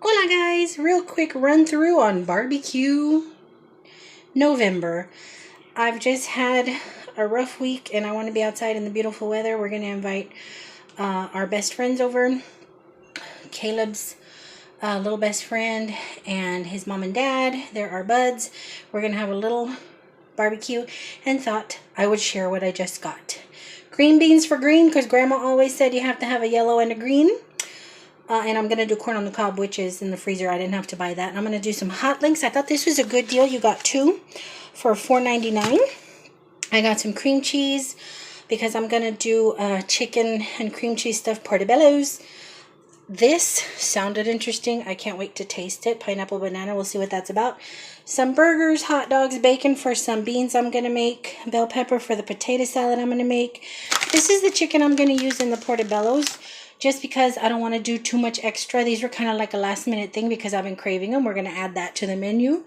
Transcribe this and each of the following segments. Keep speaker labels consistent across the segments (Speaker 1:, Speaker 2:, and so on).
Speaker 1: Hola guys, real quick run through on barbecue November. I've just had a rough week and I want to be outside in the beautiful weather. We're going to invite our best friends over. Caleb's little best friend and his mom and dad. They're our buds. We're going to have a little barbecue and thought I would share what I just got. Green beans for green because grandma always said you have to have a yellow and a green. And I'm going to do corn on the cob, which is in the freezer. I didn't have to buy that. And I'm going to do some hot links. I thought this was a good deal. You got two for $4.99. I got some cream cheese because I'm going to do chicken and cream cheese stuffed Portobellos. This sounded interesting. I can't wait to taste it. Pineapple banana. We'll see what that's about. Some burgers, hot dogs, bacon for some beans I'm going to make. Bell pepper for the potato salad I'm going to make. This is the chicken I'm going to use in the Portobellos. Just because I don't want to do too much extra. These were kind of like a last minute thing because I've been craving them. We're going to add that to the menu.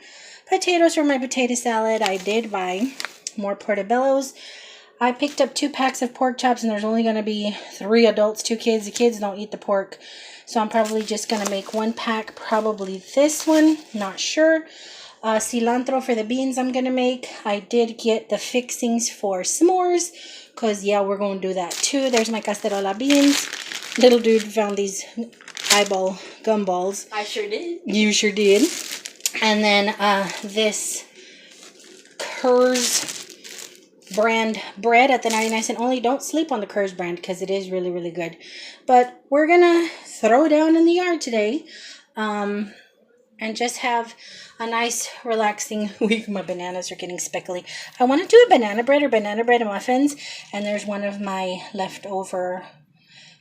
Speaker 1: Potatoes for my potato salad. I did buy more Portobellos. I picked up 2 packs of pork chops and there's only going to be 3 adults, 2 kids. The kids don't eat the pork. So I'm probably just going to make 1 pack. Probably this one. Not sure. Cilantro for the beans I'm going to make. I did get the fixings for s'mores. Because, yeah, we're going to do that too. There's my cacerola beans. Little dude found these eyeball gumballs.
Speaker 2: I sure did.
Speaker 1: You sure did. And then this Kurz brand bread at the 99-cent only. Don't sleep on the Kurz brand because it is really, really good. But we're going to throw down in the yard today and just have a nice, relaxing week. My bananas are getting speckly. I want to do a banana bread and muffins. And there's one of my leftover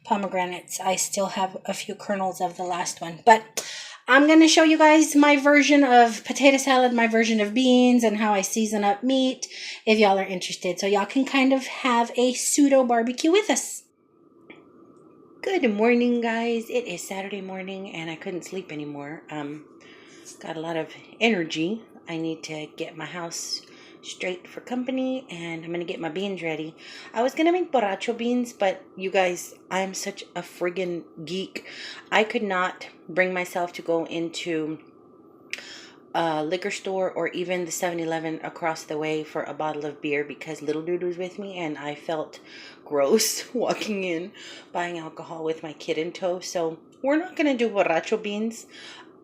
Speaker 1: pomegranates. I still have a few kernels of the last one. But I'm going to show you guys my version of potato salad, my version of beans, and how I season up meat if y'all are interested. So y'all can kind of have a pseudo barbecue with us. Good morning, guys. It is Saturday morning and I couldn't sleep anymore. Got a lot of energy. I need to get my house straight for company and I'm going to get my beans ready. I was going to make borracho beans, but you guys, I'm such a friggin' geek. I could not bring myself to go into a liquor store or even the 7-Eleven across the way for a bottle of beer because little dude was with me and I felt gross walking in buying alcohol with my kid in tow. So we're not going to do borracho beans.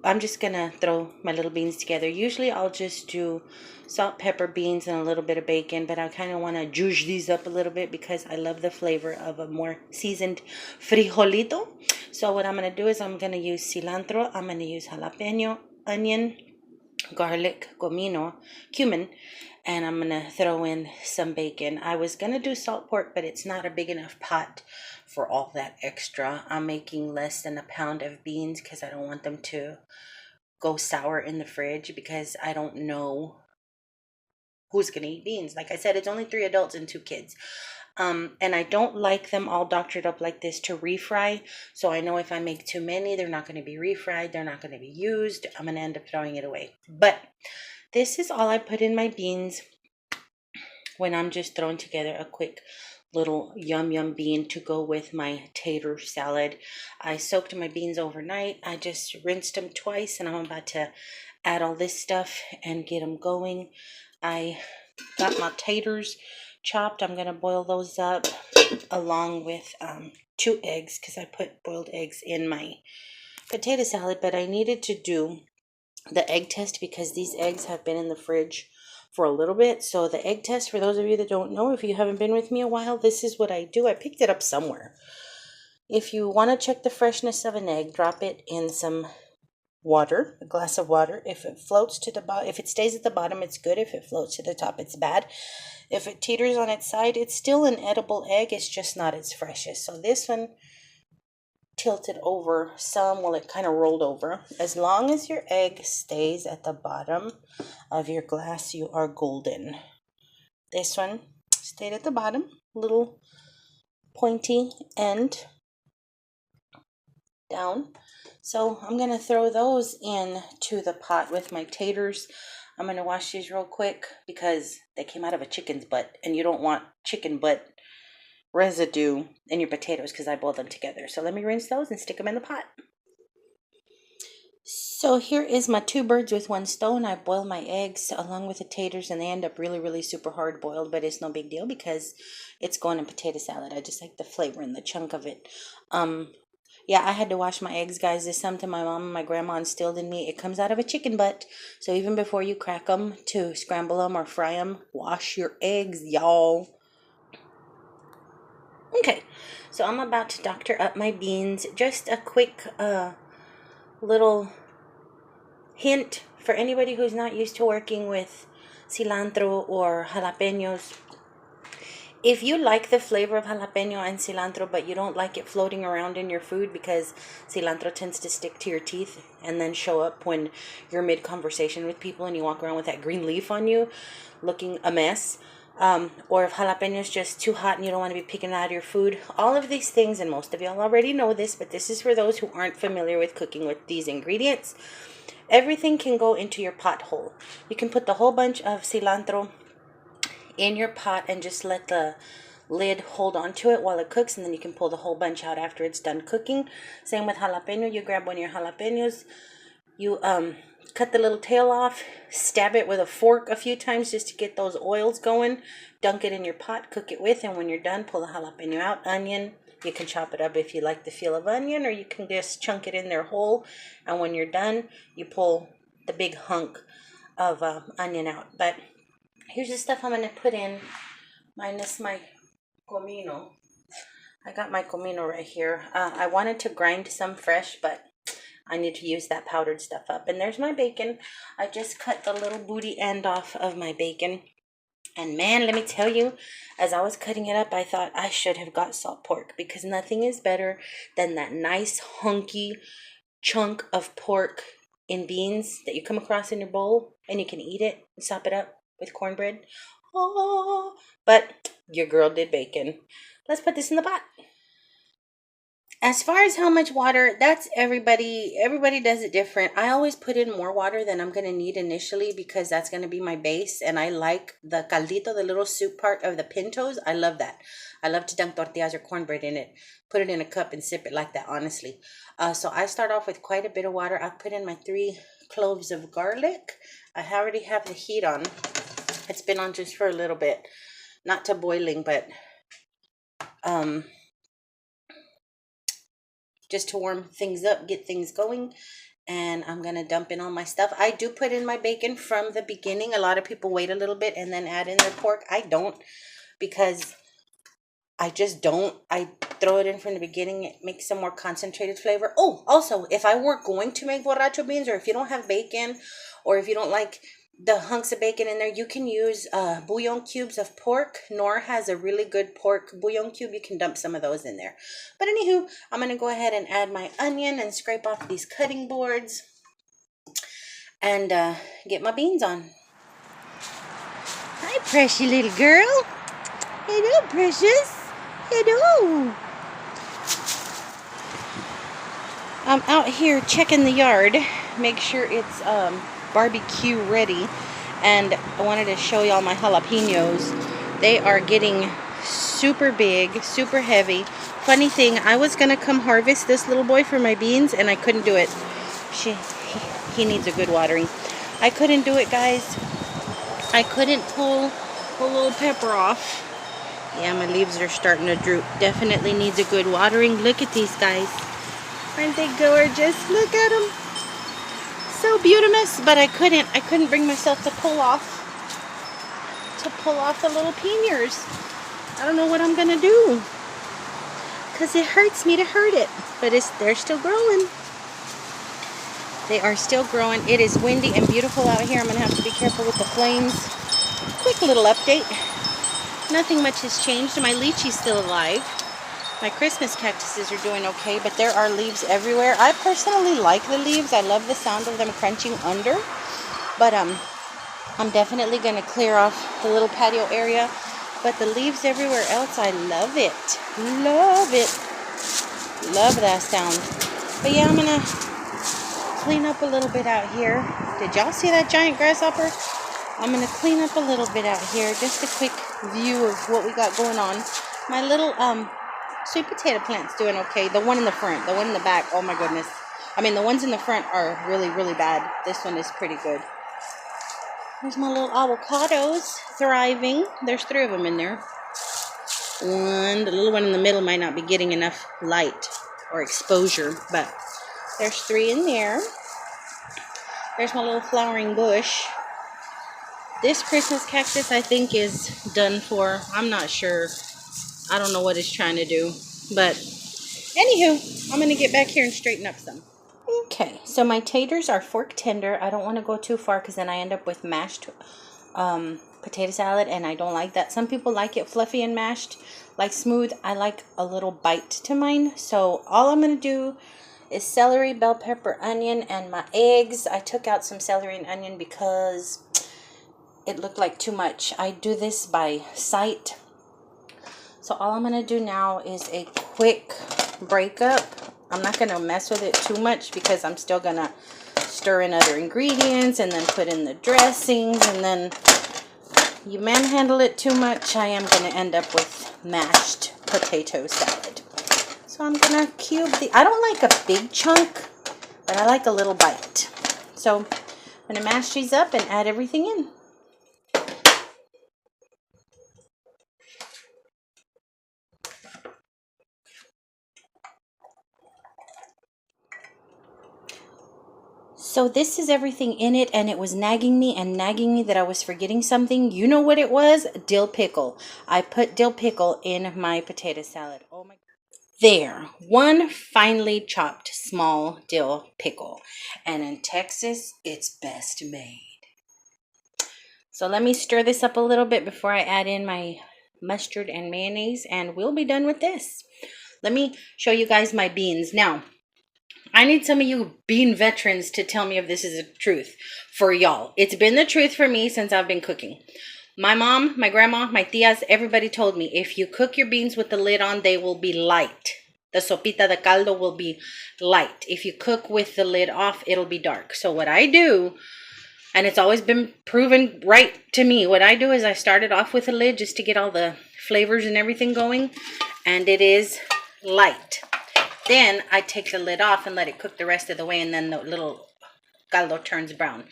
Speaker 1: I'm just going to throw my little beans together. Usually I'll just do salt, pepper, beans, and a little bit of bacon. But I kind of want to zhuzh these up a little bit because I love the flavor of a more seasoned frijolito. So what I'm going to do is I'm going to use cilantro. I'm going to use jalapeno, onion, garlic, comino, cumin. And I'm going to throw in some bacon. I was going to do salt pork, but it's not a big enough pot for all that extra. I'm making less than a pound of beans because I don't want them to go sour in the fridge because I don't know who's going to eat beans. Like I said, it's only 3 adults and 2 kids. And I don't like them all doctored up like this to refry. So I know if I make too many, they're not going to be refried. They're not going to be used. I'm going to end up throwing it away. But this is all I put in my beans when I'm just throwing together a quick little yum bean to go with my tater salad. I soaked my beans overnight. I just rinsed them twice and I'm about to add all this stuff and get them going. I got my taters chopped. I'm going to boil those up along with 2 eggs because I put boiled eggs in my potato salad, but I needed to do the egg test because these eggs have been in the fridge for a little bit. So the egg test, for those of you that don't know, if you haven't been with me a while, this is what I do. I picked it up somewhere. If you want to check the freshness of an egg, drop it in some water, a glass of water. If it floats to the bottom, if it stays at the bottom, it's good. If it floats to the top, it's bad. If it teeters on its side, it's still an edible egg. It's just not its freshest. So this one tilted over some. Well, it kind of rolled over. As long as your egg stays at the bottom of your glass, you are golden. This one stayed at the bottom, little pointy end down. So I'm going to throw those into the pot with my taters. I'm going to wash these real quick because they came out of a chicken's butt and you don't want chicken butt residue in your potatoes because I boiled them together. So let me rinse those and stick them in the pot. So here is my two birds with one stone. I boil my eggs along with the taters, and they end up really, really super hard boiled, but it's no big deal because it's going in potato salad. I just like the flavor and the chunk of it. Yeah, I had to wash my eggs, guys. It's something my mom and my grandma instilled in me. It comes out of a chicken butt. So even before you crack them to scramble them or fry them, wash your eggs, y'all. Okay, so I'm about to doctor up my beans. Just a quick little hint for anybody who's not used to working with cilantro or jalapenos. If you like the flavor of jalapeno and cilantro, but you don't like it floating around in your food because cilantro tends to stick to your teeth and then show up when you're mid-conversation with people and you walk around with that green leaf on you looking a mess, or if jalapeno is just too hot and you don't want to be picking it out of your food, all of these things, and most of y'all already know this, but this is for those who aren't familiar with cooking with these ingredients. Everything can go into your pot hole. You can put the whole bunch of cilantro in your pot and just let the lid hold on to it while it cooks, and then you can pull the whole bunch out after it's done cooking. Same with jalapeno. You grab one of your jalapenos, you cut the little tail off, stab it with a fork a few times just to get those oils going, dunk it in your pot, cook it with, and when you're done, pull the jalapeno out. Onion, you can chop it up if you like the feel of onion, or you can just chunk it in there whole, and when you're done, you pull the big hunk of onion out. But here's the stuff I'm going to put in, minus my comino. I got my comino right here. I wanted to grind some fresh, but I need to use that powdered stuff up. And there's my bacon. I just cut the little booty end off of my bacon. And man, let me tell you, as I was cutting it up, I thought I should have got salt pork, because nothing is better than that nice hunky chunk of pork in beans that you come across in your bowl and you can eat it and sop it up with cornbread. Oh, but your girl did bacon. Let's put this in the pot. As far as how much water, that's everybody does it different. I always put in more water than I'm going to need initially because that's going to be my base, and I like the caldito, the little soup part of the pintos. I love that. I love to dunk tortillas or cornbread in it, put it in a cup and sip it like that, honestly. So I start off with quite a bit of water. I put in my 3 cloves of garlic. I already have the heat on. It's been on just for a little bit, not to boiling, but just to warm things up, get things going. And I'm going to dump in all my stuff. I do put in my bacon from the beginning. A lot of people wait a little bit and then add in their pork. I don't, because I just don't. I throw it in from the beginning. It makes some more concentrated flavor. Oh, also, if I were going to make borracho beans, or if you don't have bacon, or if you don't like the hunks of bacon in there, you can use bouillon cubes of pork. Nor has a really good pork bouillon cube. You can dump some of those in there. But anywho, I'm going to go ahead and add my onion and scrape off these cutting boards and get my beans on. Hi, precious little girl. Hello, precious. Hello. I'm out here checking the yard, make sure it's barbecue ready, and I wanted to show y'all my jalapenos. They are getting super big, super heavy. Funny thing, I was gonna come harvest this little boy for my beans and I couldn't do it. He needs a good watering. I couldn't do it, guys. I couldn't pull the little pepper off. Yeah, my leaves are starting to droop. Definitely needs a good watering. Look at these guys. Aren't they gorgeous? Look at them. So beautiful. But I couldn't bring myself to pull off the little pinions. I don't know what I'm gonna do, because it hurts me to hurt it. But they're still growing. They are still growing. It is windy and beautiful out here. I'm gonna have to be careful with the flames. Quick little update. Nothing much has changed. My lychee's still alive. My Christmas cactuses are doing okay, but there are leaves everywhere. I personally like the leaves. I love the sound of them crunching under. But I'm definitely going to clear off the little patio area. But the leaves everywhere else, I love it. Love it. Love that sound. But yeah, I'm going to clean up a little bit out here. Did y'all see that giant grasshopper? I'm going to clean up a little bit out here. Just a quick view of what we got going on. My little sweet potato plant's doing okay. The one in the front, the one in the back, oh my goodness. I mean, the ones in the front are really, really bad. This one is pretty good. There's my little avocados thriving. There's 3 of them in there. The little one in the middle might not be getting enough light or exposure, but there's 3 in there. There's my little flowering bush. This Christmas cactus, I think, is done for. I'm not sure. I don't know what it's trying to do. But, anywho, I'm going to get back here and straighten up some. Okay, so my taters are fork tender. I don't want to go too far because then I end up with mashed potato salad, and I don't like that. Some people like it fluffy and mashed, like smooth. I like a little bite to mine. So all I'm going to do is celery, bell pepper, onion, and my eggs. I took out some celery and onion because it looked like too much. I do this by sight. So all I'm going to do now is a quick breakup. I'm not going to mess with it too much because I'm still going to stir in other ingredients and then put in the dressings. And then you manhandle it too much, I am going to end up with mashed potato salad. So I'm going to cube I don't like a big chunk, but I like a little bite. So I'm going to mash these up and add everything in. So this is everything in it, and it was nagging me that I was forgetting something. You know what it was? Dill pickle. I put dill pickle in my potato salad. Oh my God. There, 1 finely chopped small dill pickle. And in Texas, it's best made. So let me stir this up a little bit before I add in my mustard and mayonnaise, and we'll be done with this. Let me show you guys my beans. Now, I need some of you bean veterans to tell me if this is the truth for y'all. It's been the truth for me since I've been cooking. My mom, my grandma, my tias, everybody told me if you cook your beans with the lid on, they will be light. The sopita de caldo will be light. If you cook with the lid off, it'll be dark. So what I do, and it's always been proven right to me, what I do is I start it off with the lid just to get all the flavors and everything going, and it is light. Then I take the lid off and let it cook the rest of the way, and then the little caldo turns brown.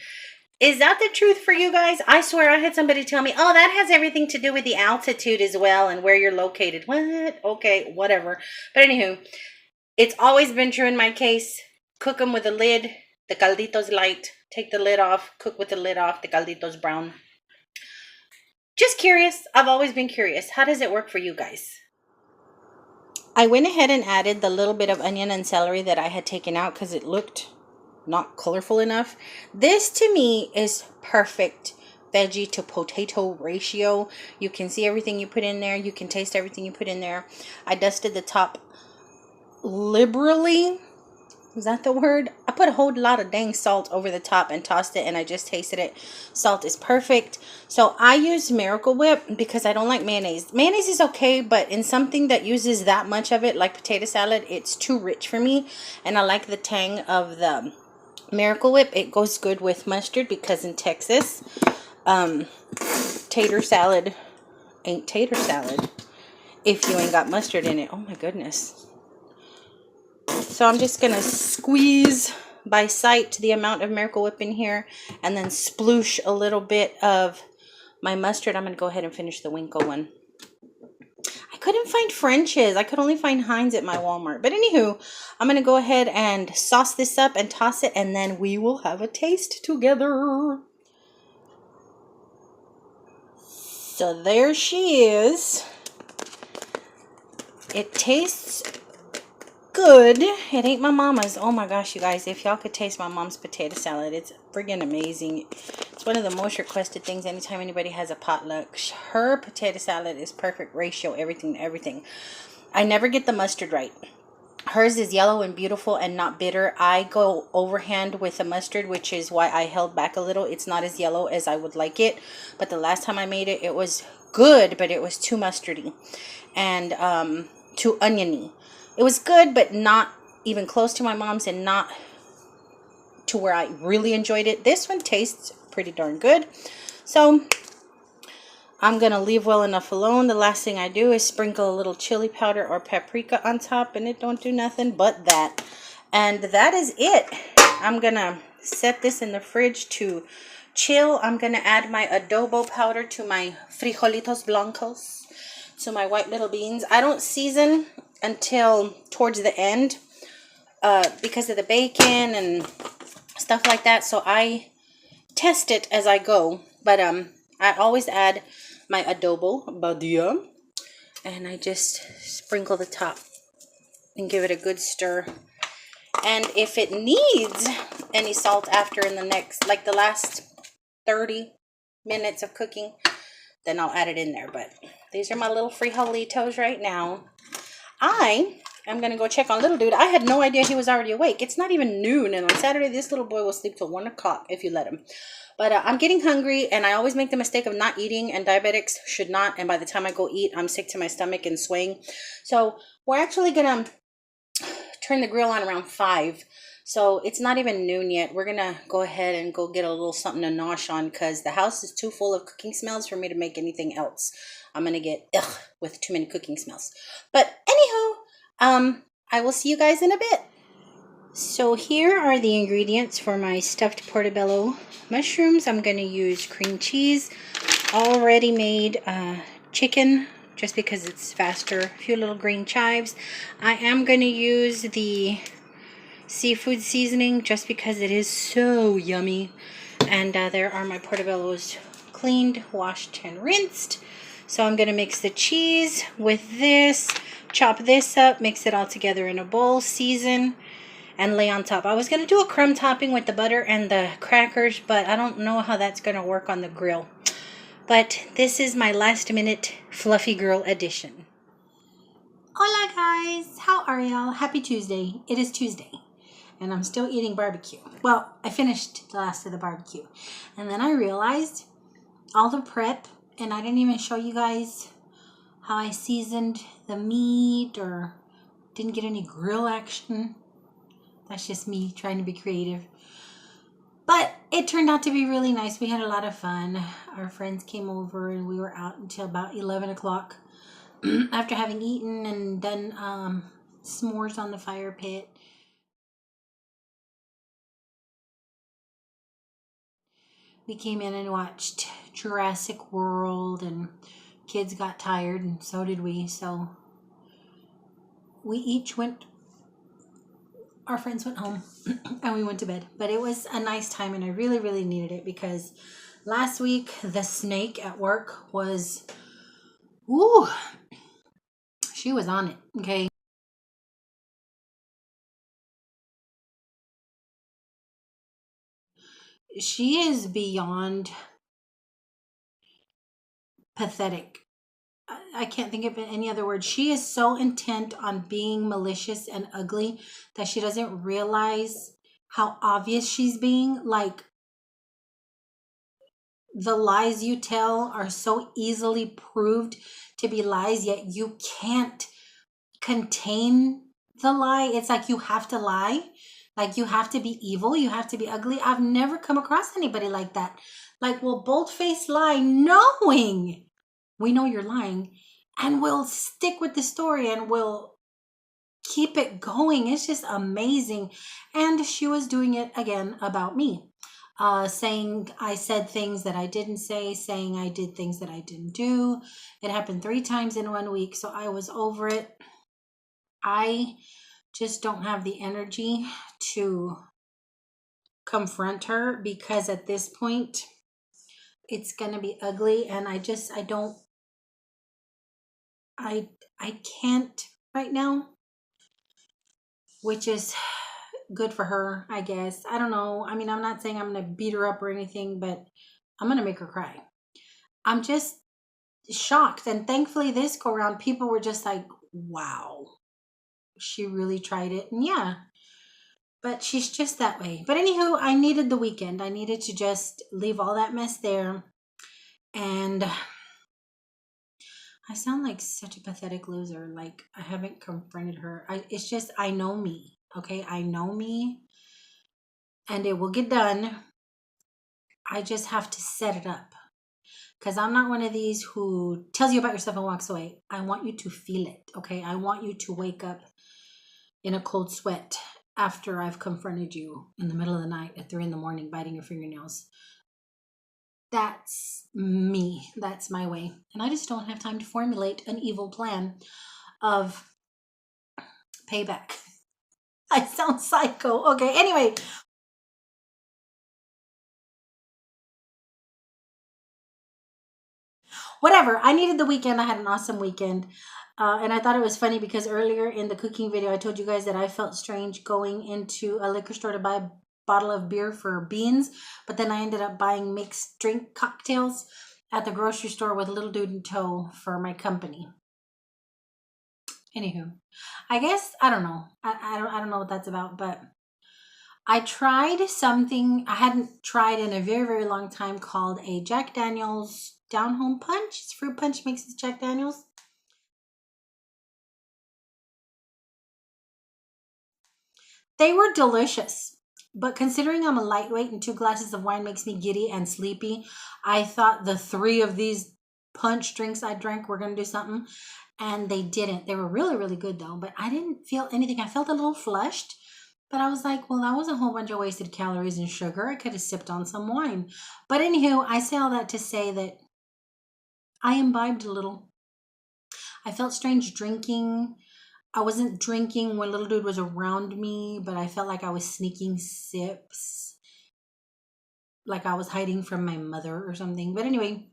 Speaker 1: Is that the truth for you guys? I swear I had somebody tell me, oh, that has everything to do with the altitude as well and where you're located. What? Okay, whatever. But anywho, it's always been true in my case. Cook them with a lid. The caldito's light. Take the lid off. Cook with the lid off. The caldito's brown. Just curious. I've always been curious. How does it work for you guys? I went ahead and added the little bit of onion and celery that I had taken out because it looked not colorful enough. This to me is perfect veggie to potato ratio. You can see everything you put in there. You can taste everything you put in there. I dusted the top liberally. Is that the word? I put a whole lot of dang salt over the top and tossed it, and I just tasted it. Salt is perfect. So I use Miracle Whip because I don't like mayonnaise. Mayonnaise is okay, but in something that uses that much of it, like potato salad, it's too rich for me. And I like the tang of the Miracle Whip. It goes good with mustard because in Texas, tater salad ain't tater salad if you ain't got mustard in it. Oh my goodness. So I'm just going to squeeze by sight the amount of Miracle Whip in here and then sploosh a little bit of my mustard. I'm going to go ahead and finish the Winko one. I couldn't find French's. I could only find Heinz at my Walmart. But anywho, I'm going to go ahead and sauce this up and toss it, and then we will have a taste together. So there she is. It tastes good. It ain't my mama's. Oh my gosh, you guys, if y'all could taste my mom's potato salad, it's friggin' amazing. It's one of the most requested things anytime anybody has a potluck. Her potato salad is perfect ratio, everything to everything. I never get the mustard right. Hers is yellow and beautiful and not bitter. I go overhand with the mustard, which is why I held back a little. It's not as yellow as I would like it, but the last time I made it, it was good, but it was too mustardy and too oniony. It was good, but not even close to my mom's and not to where I really enjoyed it. This one tastes pretty darn good. So I'm going to leave well enough alone. The last thing I do is sprinkle a little chili powder or paprika on top, and it don't do nothing but that. And that is it. I'm gonna set this in the fridge to chill. I'm gonna add my adobo powder to my frijolitos blancos, to my white little beans. I don't season until towards the end because of the bacon and stuff like that. So I test it as I go. But I always add my adobo badia, and I just sprinkle the top and give it a good stir. And if it needs any salt after in the next, like the last 30 minutes of cooking, then I'll add it in there. But these are my little frijolitos right now. I am going to go check on little dude. I had no idea he was already awake. It's not even noon. And on Saturday, this little boy will sleep till 1 o'clock if you let him. But I'm getting hungry, and I always make the mistake of not eating, and diabetics should not. And by the time I go eat, I'm sick to my stomach and swaying. So we're actually going to turn the grill on around 5. So it's not even noon yet. We're going to go ahead and go get a little something to nosh on because the house is too full of cooking smells for me to make anything else. I'm going to get with too many cooking smells. But anywho, I will see you guys in a bit. So here are the ingredients for my stuffed portobello mushrooms. I'm going to use cream cheese, already made chicken, just because it's faster, a few little green chives. I am going to use the seafood seasoning just because it is so yummy. And there are my portobellos cleaned, washed, and rinsed. So I'm going to mix the cheese with this, chop this up, mix it all together in a bowl, season, and lay on top. I was going to do a crumb topping with the butter and the crackers, but I don't know how that's going to work on the grill. But this is my last minute fluffy girl edition. Hola guys, how are y'all? Happy Tuesday. It is Tuesday and I'm still eating barbecue. Well, I finished the last of the barbecue and then I realized all the prep, and I didn't even show you guys how I seasoned the meat or didn't get any grill action. That's just me trying to be creative. But it turned out to be really nice. We had a lot of fun. Our friends came over and we were out until about 11 o'clock after having eaten and done s'mores on the fire pit. We came in and watched Jurassic World, and kids got tired and so did we. So we each went, our friends went home and we went to bed. But it was a nice time and I really, really needed it because last week the snake at work was, ooh, she was on it, okay? She is beyond pathetic. I can't think of any other word. She is so intent on being malicious and ugly that she doesn't realize how obvious she's being. Like, the lies you tell are so easily proved to be lies, yet you can't contain the lie. It's like you have to lie. Like, you have to be evil. You have to be ugly. I've never come across anybody like that. Like, will bold-faced lie knowing we know you're lying, and we'll stick with the story and we'll keep it going. It's just amazing. And she was doing it again about me. Saying I said things that I didn't say, saying I did things that I didn't do. It happened 3 times in 1 week, so I was over it. I just don't have the energy to confront her because at this point it's gonna be ugly, and I can't right now, which is good for her, I guess. I don't know. I mean, I'm not saying I'm gonna beat her up or anything, but I'm gonna make her cry. I'm just shocked, and thankfully this go around people were just like, wow, she really tried it. And yeah, but she's just that way. But anywho, I needed the weekend. I needed to just leave all that mess there. And I sound like such a pathetic loser. Like, I haven't confronted her. It's just, I know me. Okay, I know me. And it will get done. I just have to set it up. Because I'm not one of these who tells you about yourself and walks away. I want you to feel it. Okay, I want you to wake up in a cold sweat after I've confronted you in the middle of the night at 3 in the morning biting your fingernails. That's me. That's my way. And I just don't have time to formulate an evil plan of payback. I sound psycho. Okay, anyway. Whatever. I needed the weekend. I had an awesome weekend. And I thought it was funny because earlier in the cooking video, I told you guys that I felt strange going into a liquor store to buy a bottle of beer for beans. But then I ended up buying mixed drink cocktails at the grocery store with a little dude in tow for my company. Anywho, I guess, I don't know. I don't know what that's about, but I tried something I hadn't tried in a very, very long time called a Jack Daniel's Down Home Punch. It's fruit punch mixed with Jack Daniel's. They were delicious, but considering I'm a lightweight and 2 glasses of wine makes me giddy and sleepy, I thought the 3 of these punch drinks I drank were going to do something, and they didn't. They were really, really good though, but I didn't feel anything. I felt a little flushed, but I was like, well, that was a whole bunch of wasted calories and sugar. I could have sipped on some wine. But anywho, I say all that to say that I imbibed a little. I felt strange drinking. I wasn't drinking when little dude was around me, but I felt like I was sneaking sips, like I was hiding from my mother or something. But anyway,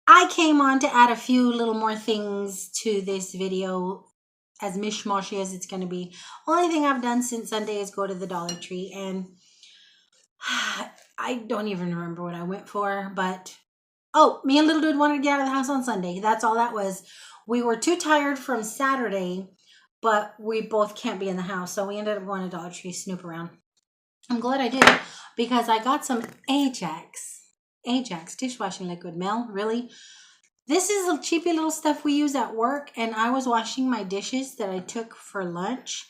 Speaker 1: I came on to add a few little more things to this video, as mishmashy as it's going to be. Only thing I've done since Sunday is go to the Dollar Tree, and I don't even remember what I went for, but oh, me and little dude wanted to get out of the house on Sunday. That's all that was. We were too tired from Saturday, but we both can't be in the house, so we ended up going to Dollar Tree, snoop around. I'm glad I did, because I got some Ajax dishwashing liquid. Mel, really? This is the cheapy little stuff we use at work, and I was washing my dishes that I took for lunch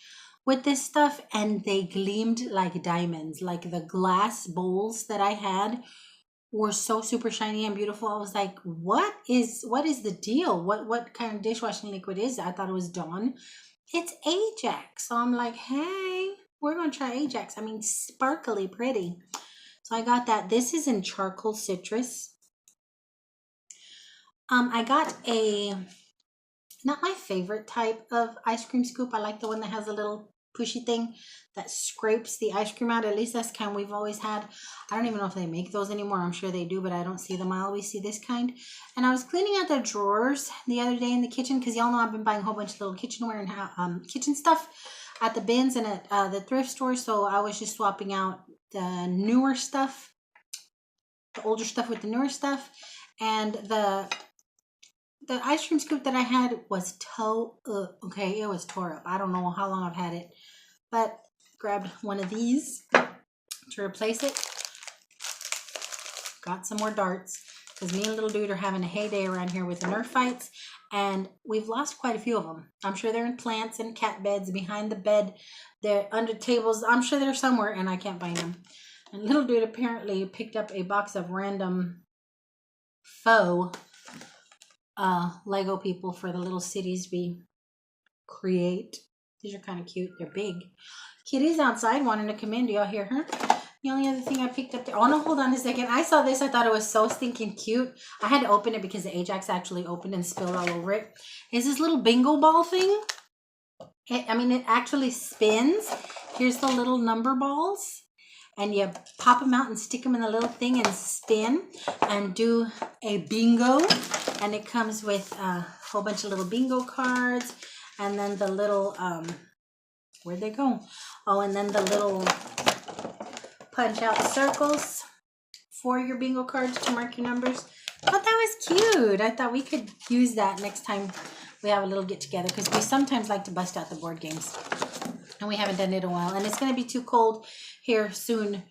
Speaker 1: with this stuff, and they gleamed like diamonds. Like the glass bowls that I had were so super shiny and beautiful. I was like, what is the deal? What kind of dishwashing liquid is that? I thought it was Dawn. It's Ajax. So I'm like, hey, we're going to try Ajax. I mean, sparkly pretty. So I got that. This is in charcoal citrus. I got a, not my favorite type of ice cream scoop. I like the one that has a little pushy thing that scrapes the ice cream out. At least that's the kind we've always had. I don't even know if they make those anymore. I'm sure they do, but I don't see them. I always see this kind. And I was cleaning out the drawers the other day in the kitchen, because y'all know I've been buying a whole bunch of little kitchenware and kitchen stuff at the bins and at the thrift store. So I was just swapping out the newer stuff, the older stuff with the newer stuff. And the ice cream scoop that I had was okay, it was tore up. I don't know how long I've had it, but grabbed one of these to replace it. Got some more darts, because me and little dude are having a heyday around here with the Nerf fights, and we've lost quite a few of them. I'm sure they're in plants and cat beds, behind the bed, they're under tables. I'm sure they're somewhere, and I can't find them. And little dude apparently picked up a box of random faux Lego people for the little cities we create. These are kind of cute. They're big. Kitty's outside wanting to come in. Do y'all hear her? The only other thing I picked up there. Oh no, hold on a second. I saw this. I thought it was so stinking cute. I had to open it because the Ajax actually opened and spilled all over it. Is this little bingo ball thing? It actually spins. Here's the little number balls. And you pop them out and stick them in the little thing and spin and do a bingo. And it comes with a whole bunch of little bingo cards. And then the little, where'd they go? Oh, and then the little punch out circles for your bingo cards to mark your numbers. I thought that was cute. I thought we could use that next time we have a little get together, because we sometimes like to bust out the board games. And we haven't done it in a while. And it's going to be too cold here soon,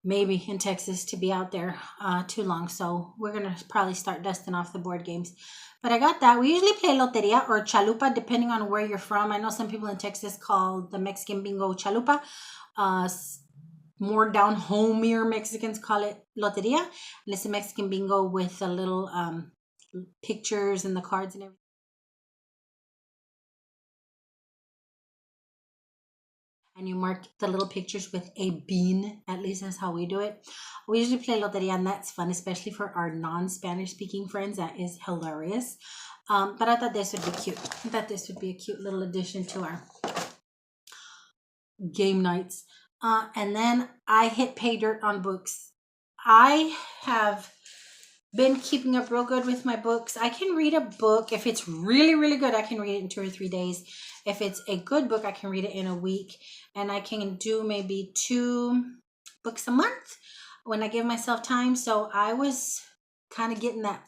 Speaker 1: maybe in Texas, to be out there too long. So we're going to probably start dusting off the board games. But I got that. We usually play loteria or chalupa, depending on where you're from. I know some people in Texas call the Mexican bingo chalupa. More down homier Mexicans call it loteria. And it's a Mexican bingo with the little pictures and the cards and everything. and you mark the little pictures with a bean. At least that's how we do it. We usually play loteria, and that's fun, especially for our non-Spanish speaking friends. That is hilarious. But I thought this would be cute. I thought this would be a cute little addition to our game nights. And then I hit pay dirt on books. I have been keeping up real good with my books. I can read a book. If it's really, really good, I can read it in 2 or 3 days. If it's a good book, I can read it in a week. And I can do maybe 2 books a month when I give myself time. So I was kind of getting that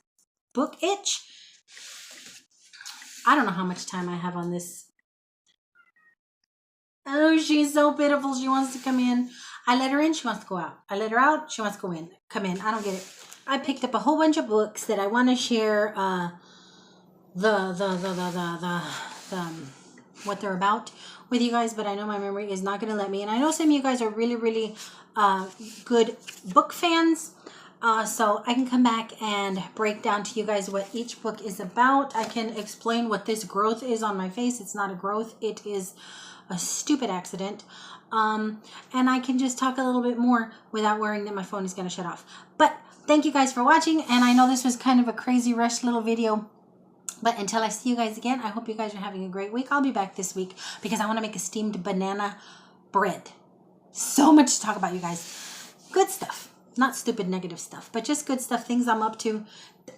Speaker 1: book itch. I don't know how much time I have on this. Oh, she's so pitiful. She wants to come in. I let her in. She wants to go out. I let her out. She wants to go in. Come in. I don't get it. I picked up a whole bunch of books that I want to share what they're about with you guys, but I know my memory is not going to let me. And I know some of you guys are really, really good book fans. So I can come back and break down to you guys what each book is about. I can explain what this growth is on my face. It's not a growth. It is a stupid accident. And I can just talk a little bit more without worrying that my phone is going to shut off. But thank you guys for watching. And I know this was kind of a crazy rush little video. But until I see you guys again, I hope you guys are having a great week. I'll be back this week because I want to make a steamed banana bread. So much to talk about, you guys. Good stuff. Not stupid negative stuff, but just good stuff. Things I'm up to.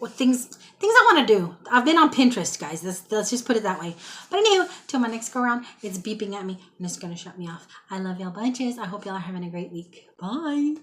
Speaker 1: Things I want to do. I've been on Pinterest, guys. Let's just put it that way. But anywho, till my next go around, it's beeping at me and it's going to shut me off. I love y'all bunches. I hope y'all are having a great week. Bye.